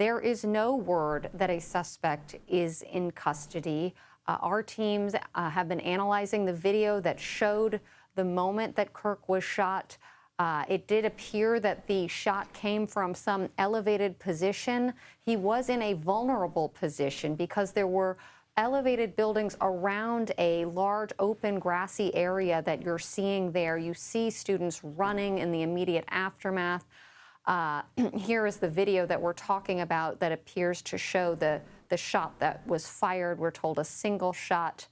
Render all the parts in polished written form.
There is no word that a suspect is in custody. Our teams have been analyzing the video that showed the moment that Kirk was shot. It did appear that the shot came from some elevated position. He was in a vulnerable position because there were elevated buildings around a large open grassy area that you're seeing there. You see students running in the immediate aftermath. Here is the video that we're talking about that appears to show the shot that was fired. We're told a single shot.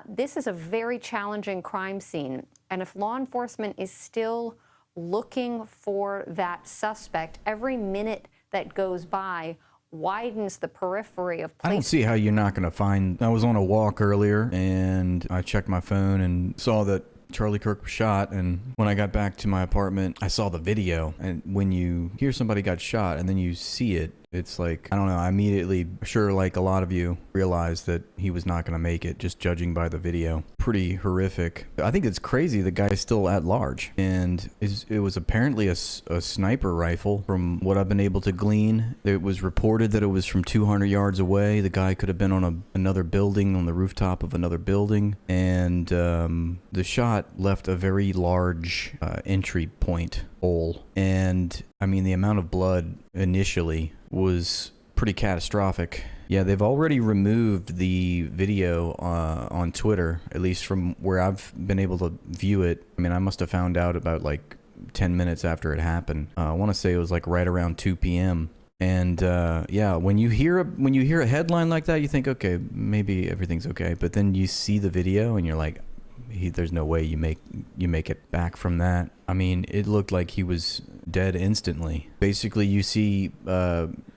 This is a very challenging crime scene. And if law enforcement is still looking for that suspect, every minute that goes by widens the periphery of places. I don't see how you're not going to find. I was on a walk earlier and I checked my phone and saw that Charlie Kirk was shot, and when I got back to my apartment, I saw the video. And when you hear somebody got shot and then you see it, it's like, I don't know, I immediately, sure, like a lot of you, realized that he was not going to make it, just judging by the video. Pretty horrific. I think it's crazy the guy's still at large. And it was apparently a sniper rifle, from what I've been able to glean. It was reported that it was from 200 yards away. The guy could have been on another building, on the rooftop of another building. And the shot left a very large entry point hole. And I mean, the amount of blood initially was pretty catastrophic. Yeah, they've already removed the video on Twitter, at least from where I've been able to view it. I mean, I must have found out about like 10 minutes after it happened. I want to say it was like right around 2 p.m. And yeah, when you hear a headline like that, you think, okay, maybe everything's okay. But then you see the video and you're like, there's no way you make it back from that. I mean, it looked like he was dead instantly. Basically, you see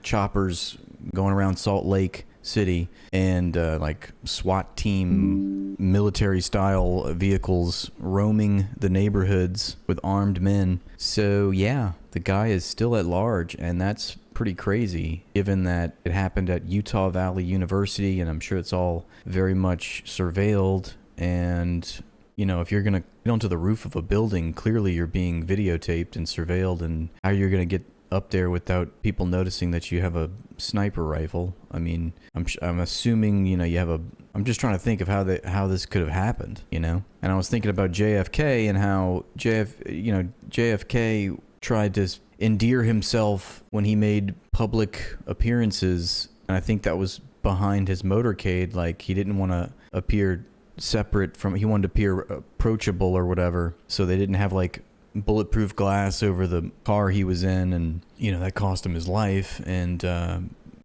choppers going around Salt Lake City and like SWAT team military style vehicles roaming the neighborhoods with armed men. So yeah, the guy is still at large, and that's pretty crazy given that it happened at Utah Valley University, and I'm sure it's all very much surveilled. And you know, if you're going to get onto the roof of a building, clearly you're being videotaped and surveilled, and how you're going to get up there without people noticing that you have a sniper rifle. I mean, I'm assuming, you know, you have I'm just trying to think of how this could have happened, you know? And I was thinking about JFK and how JFK tried to endear himself when he made public appearances, and I think that was behind his motorcade. Like, he didn't want to appear separate from, he wanted to appear approachable or whatever, so they didn't have like bulletproof glass over the car he was in, and you know, that cost him his life. And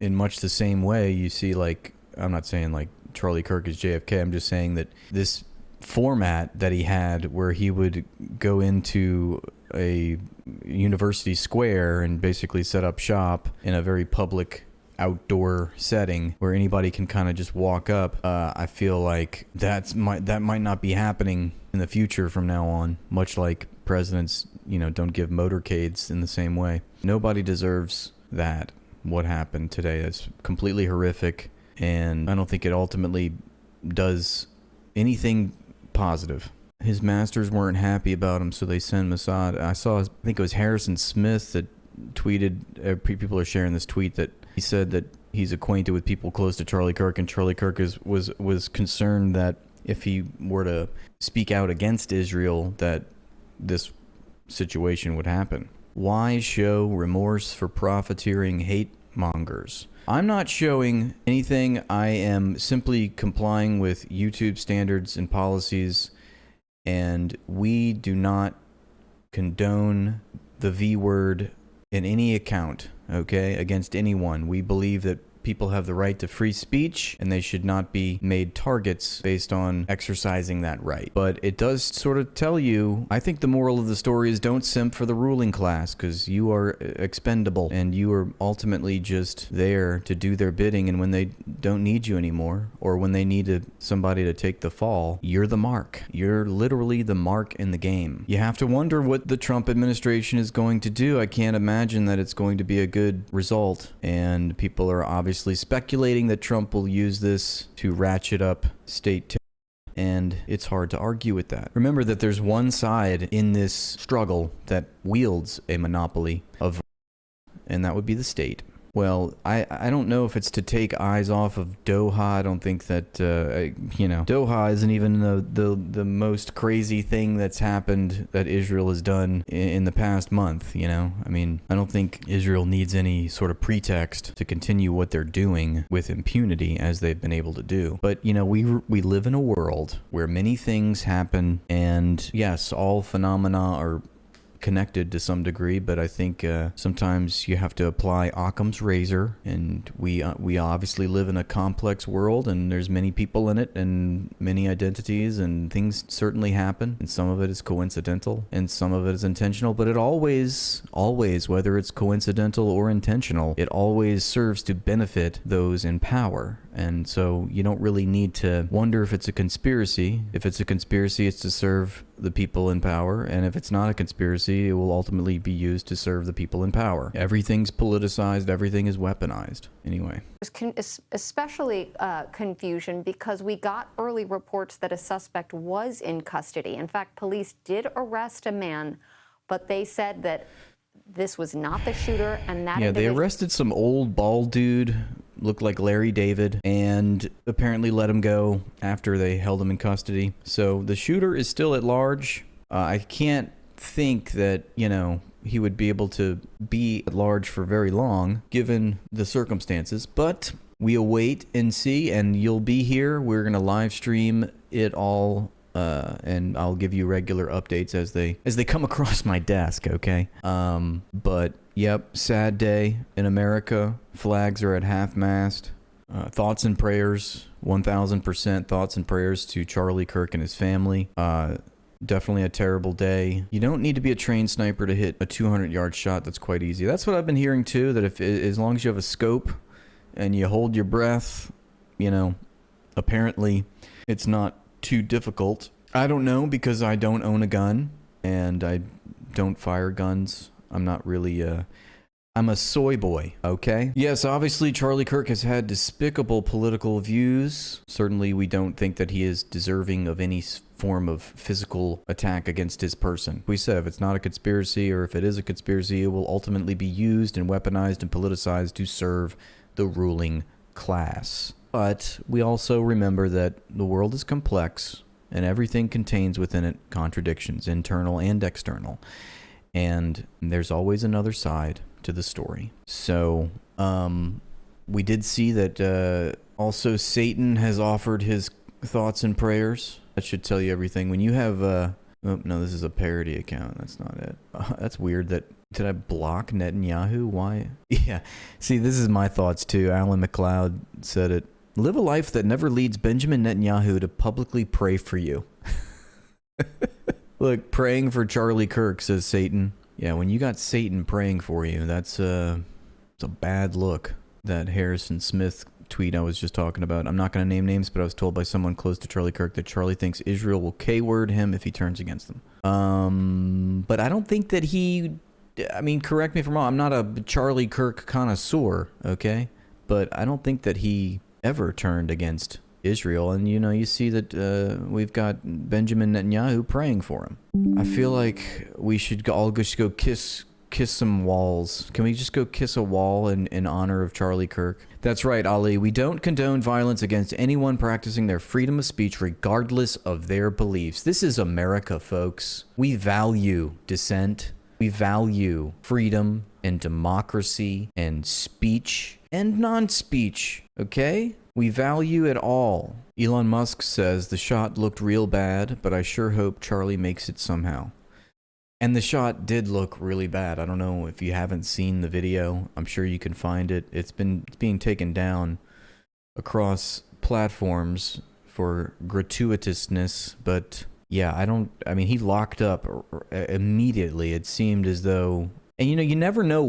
in much the same way, you see, like, I'm not saying like Charlie Kirk is JFK, I'm just saying that this format that he had, where he would go into a university square and basically set up shop in a very public outdoor setting where anybody can kind of just walk up. I feel like that might not be happening in the future from now on, much like presidents, you know, don't give motorcades in the same way. Nobody deserves that, what happened today. That's completely horrific, and I don't think it ultimately does anything positive. His masters weren't happy about him, so they sent Mossad. I think it was Harrison Smith that tweeted, people are sharing this tweet, that he said that he's acquainted with people close to Charlie Kirk, and Charlie Kirk was concerned that if he were to speak out against Israel, that this situation would happen. Why show remorse for profiteering hate mongers? I'm not showing anything. I am simply complying with YouTube standards and policies, and we do not condone the V word in any account, okay, against anyone. We believe that people have the right to free speech, and they should not be made targets based on exercising that right. But it does sort of tell you, I think the moral of the story is, don't simp for the ruling class, because you are expendable, and you are ultimately just there to do their bidding. And when they don't need you anymore, or when they need somebody to take the fall, you're the mark. You're literally the mark in the game. You have to wonder what the Trump administration is going to do. I can't imagine that it's going to be a good result, and people are obviously speculating that Trump will use this to ratchet up state terror, and it's hard to argue with that. Remember that there's one side in this struggle that wields a monopoly of, and that would be the state. Well, I don't know if it's to take eyes off of Doha. I don't think that, Doha isn't even the most crazy thing that's happened that Israel has done in the past month, you know? I mean, I don't think Israel needs any sort of pretext to continue what they're doing with impunity as they've been able to do. But, you know, we live in a world where many things happen, and yes, all phenomena are connected to some degree, but I think sometimes you have to apply Occam's razor, and we obviously live in a complex world, and there's many people in it and many identities, and things certainly happen, and some of it is coincidental and some of it is intentional, but it always, whether it's coincidental or intentional, it always serves to benefit those in power. And so you don't really need to wonder if it's a conspiracy. If it's a conspiracy, it's to serve the people in power. And if it's not a conspiracy, it will ultimately be used to serve the people in power. Everything's politicized. Everything is weaponized. Anyway. There's especially confusion because we got early reports that a suspect was in custody. In fact, police did arrest a man, but they said that this was not the shooter, and that they arrested some old bald dude, looked like Larry David, and apparently let him go after they held him in custody. So the shooter is still at large. I can't think that, you know, he would be able to be at large for very long given the circumstances, but we await and see, and you'll be here. We're going to live stream it all, and I'll give you regular updates as they come across my desk, okay? But yep, sad day in America. Flags are at half-mast. Thoughts and prayers, 1,000% thoughts and prayers to Charlie Kirk and his family. Definitely a terrible day. You don't need to be a trained sniper to hit a 200-yard shot. That's quite easy. That's what I've been hearing too, that if as long as you have a scope and you hold your breath, you know, apparently it's not too difficult. I don't know because I don't own a gun and I don't fire guns. I'm not really I'm a soy boy, okay? Yes, obviously Charlie Kirk has had despicable political views. Certainly we don't think that he is deserving of any form of physical attack against his person. We said if it's not a conspiracy, or if it is a conspiracy, it will ultimately be used and weaponized and politicized to serve the ruling class. But we also remember that the world is complex and everything contains within it contradictions, internal and external. And there's always another side to the story. So we did see that also Satan has offered his thoughts and prayers. That should tell you everything. When you have oh no, this is a parody account. That's not it. That's weird. Did I block Netanyahu? Why? Yeah. See, this is my thoughts too. Alan McLeod said it. Live a life that never leads Benjamin Netanyahu to publicly pray for you. Look, praying for Charlie Kirk, says Satan. Yeah, when you got Satan praying for you, it's a bad look. That Harrison Smith tweet I was just talking about. I'm not going to name names, but I was told by someone close to Charlie Kirk that Charlie thinks Israel will K-word him if he turns against them. But I don't think that I mean, correct me if I'm wrong, I'm not a Charlie Kirk connoisseur, okay? But I don't think that he ever turned against Israel. And, you know, you see that we've got Benjamin Netanyahu praying for him. I feel like we should all just go kiss some walls. Can we just go kiss a wall in honor of Charlie Kirk? That's right, Ali. We don't condone violence against anyone practicing their freedom of speech regardless of their beliefs. This is America, folks. We value dissent. We value freedom and democracy and speech and non-speech, okay? We value it all. Elon Musk says the shot looked real bad, but I sure hope Charlie makes it somehow. And the shot did look really bad. I don't know if you haven't seen the video. I'm sure you can find it. It's being taken down across platforms for gratuitousness, but yeah, I mean, he locked up immediately. It seemed as though, and you know, you never know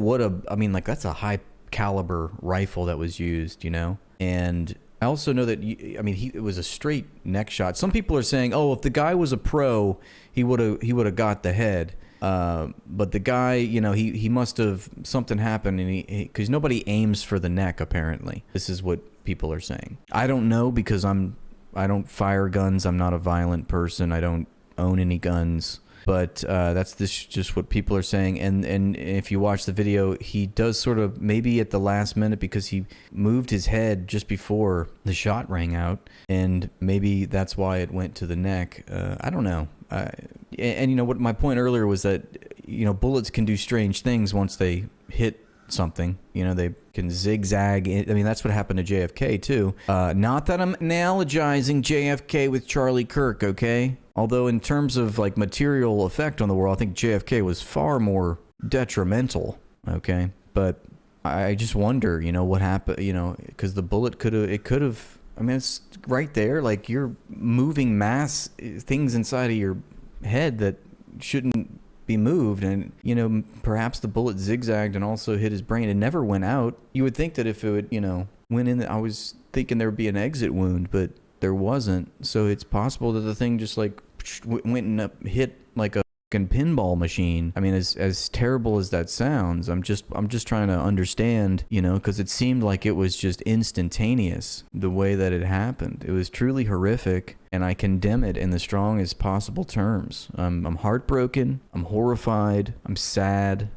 that's a high caliber rifle that was used, you know? And I also know that, it was a straight neck shot. Some people are saying, oh, if the guy was a pro, he would have got the head. But the guy, you know, he must have, something happened, and because nobody aims for the neck, apparently. This is what people are saying. I don't know because I don't fire guns. I'm not a violent person. I don't own any guns. but that's just what people are saying. And if you watch the video, he does sort of maybe at the last minute because he moved his head just before the shot rang out, and maybe that's why it went to the neck. I don't know. And you know what my point earlier was that, you know, bullets can do strange things once they hit something. You know, they can zigzag. I mean, that's what happened to JFK too. Not that I'm analogizing JFK with Charlie Kirk, okay? Although in terms of like material effect on the world, I think JFK was far more detrimental, okay? But I just wonder, you know, what happened, you know, because the bullet could have, I mean, it's right there. Like, you're moving mass things inside of your head that shouldn't be moved. And, you know, perhaps the bullet zigzagged and also hit his brain and never went out. You would think that if it would, you know, went in, I was thinking there would be an exit wound, but there wasn't. So it's possible that the thing just like went and hit like a fucking pinball machine. I mean, as terrible as that sounds, I'm just trying to understand, you know, because it seemed like it was just instantaneous the way that it happened. It was truly horrific, and I condemn it in the strongest possible terms. I'm heartbroken, I'm horrified, I'm sad,